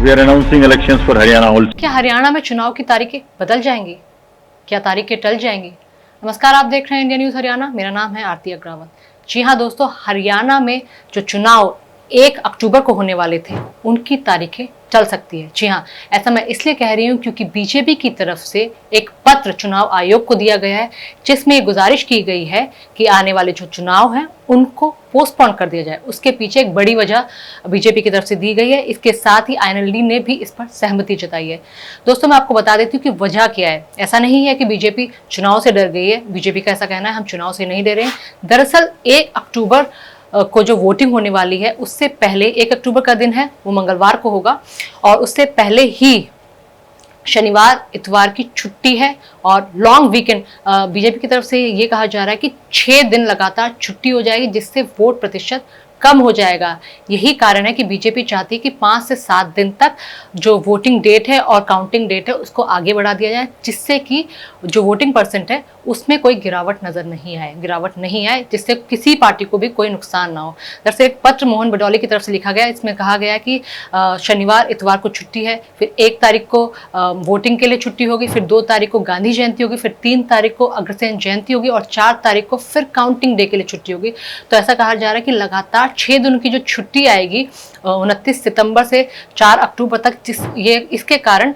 We are announcing elections for Haryana also. क्या हरियाणा में चुनाव की तारीखें बदल जाएंगी? क्या तारीखें टल जाएंगी? नमस्कार, आप देख रहे हैं इंडिया न्यूज हरियाणा। मेरा नाम है आरती अग्रवाल। जी हाँ दोस्तों, हरियाणा में जो चुनाव 1 अक्टूबर को होने वाले थे, उनकी तारीखें टल सकती है। जी हाँ, ऐसा मैं इसलिए कह रही हूँ क्योंकि बीजेपी की तरफ से एक पत्र चुनाव आयोग को दिया गया है, जिसमें गुजारिश की गई है कि आने वाले जो चुनाव हैं उनको पोस्टपोन कर दिया जाए। उसके पीछे एक बड़ी वजह बीजेपी की तरफ से दी गई है। इसके साथ ही आईएनएलडी ने भी इस पर सहमति जताई है। दोस्तों, मैं आपको बता देती हूँ कि वजह क्या है। ऐसा नहीं है कि बीजेपी चुनाव से डर गई है। बीजेपी का ऐसा कहना है हम चुनाव से नहीं डर रहे हैं। दरअसल 1 अक्टूबर को जो वोटिंग होने वाली है, उससे पहले 1 अक्टूबर का दिन है, वो मंगलवार को होगा और उससे पहले ही शनिवार इतवार की छुट्टी है और लॉन्ग वीकेंड बीजेपी की तरफ से ये कहा जा रहा है कि 6 दिन लगातार छुट्टी हो जाएगी, जिससे वोट प्रतिशत कम हो जाएगा। यही कारण है कि बीजेपी चाहती है कि 5 से 7 दिन तक जो वोटिंग डेट है और काउंटिंग डेट है उसको आगे बढ़ा दिया जाए, जिससे कि जो वोटिंग परसेंट है उसमें कोई गिरावट नजर नहीं आए, जिससे किसी पार्टी को भी कोई नुकसान ना हो। दरअसल एक पत्र मोहन भदौली की तरफ से लिखा गया, इसमें कहा गया कि शनिवार इतवार को छुट्टी है, फिर 1 तारीख को वोटिंग के लिए छुट्टी होगी, फिर 2 तारीख को गांधी जयंती होगी, फिर 3 तारीख को अग्रसेन जयंती होगी और 4 तारीख को फिर काउंटिंग डे के लिए छुट्टी होगी। तो ऐसा कहा जा रहा है कि लगातार 6 दिन की जो छुट्टी आएगी 29 सितंबर से 4 अक्टूबर तक, इसके कारण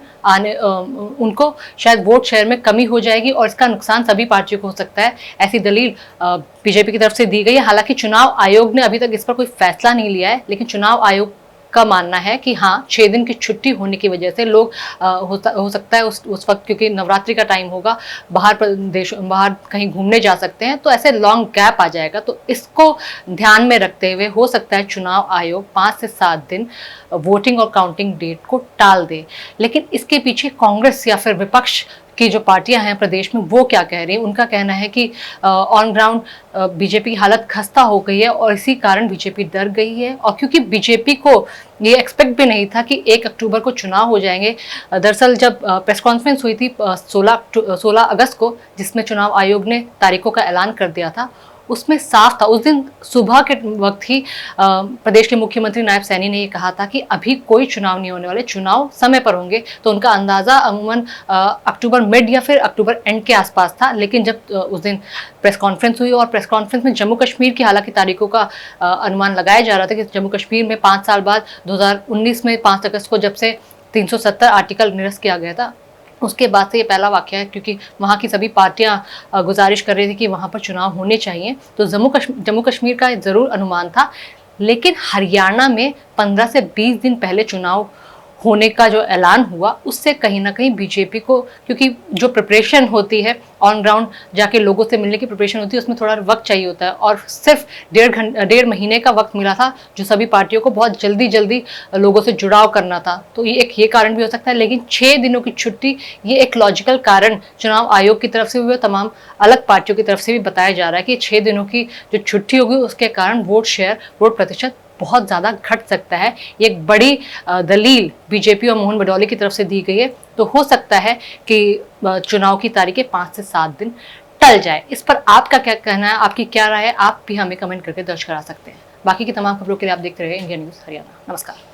उनको शायद वोट शेयर में कमी हो जाएगी और इसका नुकसान सभी पार्टियों को हो सकता है। ऐसी दलील बीजेपी की तरफ से दी गई है। हालांकि चुनाव आयोग ने अभी तक इस पर कोई फैसला नहीं लिया है, लेकिन चुनाव आयोग का मानना है कि हाँ, 6 दिन की छुट्टी होने की वजह से लोग हो सकता है उस वक्त, क्योंकि नवरात्रि का टाइम होगा, बाहर कहीं घूमने जा सकते हैं, तो ऐसे लॉन्ग गैप आ जाएगा। तो इसको ध्यान में रखते हुए हो सकता है चुनाव आयोग 5 से 7 दिन वोटिंग और काउंटिंग डेट को टाल दे। लेकिन इसके पीछे कांग्रेस या फिर विपक्ष की जो पार्टियां हैं प्रदेश में, वो क्या कह रही हैं? उनका कहना है कि ऑन ग्राउंड बीजेपी की हालत खस्ता हो गई है और इसी कारण बीजेपी डर गई है। और क्योंकि बीजेपी को ये एक्सपेक्ट भी नहीं था कि 1 अक्टूबर को चुनाव हो जाएंगे। दरअसल जब प्रेस कॉन्फ्रेंस हुई थी 16 अगस्त को, जिसमें चुनाव आयोग ने तारीखों का ऐलान कर दिया था, उसमें साफ था, उस दिन सुबह के वक्त ही प्रदेश के मुख्यमंत्री नायब सैनी ने ये कहा था कि अभी कोई चुनाव नहीं होने वाले, चुनाव समय पर होंगे। तो उनका अंदाजा अमूमन अक्टूबर मिड या फिर अक्टूबर एंड के आसपास था। लेकिन जब उस दिन प्रेस कॉन्फ्रेंस हुई और प्रेस कॉन्फ्रेंस में जम्मू कश्मीर की हालांकि तारीखों का अनुमान लगाया जा रहा था कि जम्मू कश्मीर में 5 साल बाद 2019 में 5 अगस्त को जब से 370 आर्टिकल निरस्त किया गया था, उसके बाद से ये पहला वाकया है, क्योंकि वहाँ की सभी पार्टियां गुजारिश कर रही थी कि वहाँ पर चुनाव होने चाहिए। तो जम्मू कश्मीर का ज़रूर अनुमान था, लेकिन हरियाणा में 15 से 20 दिन पहले चुनाव होने का जो ऐलान हुआ, उससे कहीं ना कहीं बीजेपी को, क्योंकि जो प्रिपरेशन होती है ऑन ग्राउंड जाके लोगों से मिलने की प्रिपरेशन होती है, उसमें थोड़ा वक्त चाहिए होता है और सिर्फ 1.5 महीने का वक्त मिला था, जो सभी पार्टियों को बहुत जल्दी लोगों से जुड़ाव करना था। तो ये कारण भी हो सकता है। लेकिन 6 दिनों की छुट्टी, ये एक लॉजिकल कारण चुनाव आयोग की तरफ से भी, तमाम अलग पार्टियों की तरफ से भी बताया जा रहा है कि 6 दिनों की जो छुट्टी होगी उसके कारण वोट प्रतिशत बहुत ज़्यादा घट सकता है। ये एक बड़ी दलील बीजेपी और मोहन भदौली की तरफ से दी गई है। तो हो सकता है कि चुनाव की तारीखें 5 से 7 दिन टल जाए। इस पर आपका क्या कहना है, आपकी क्या राय है? आप भी हमें कमेंट करके दर्ज करा सकते हैं। बाकी की तमाम खबरों के लिए आप देखते रहिए इंडिया न्यूज़ हरियाणा। नमस्कार।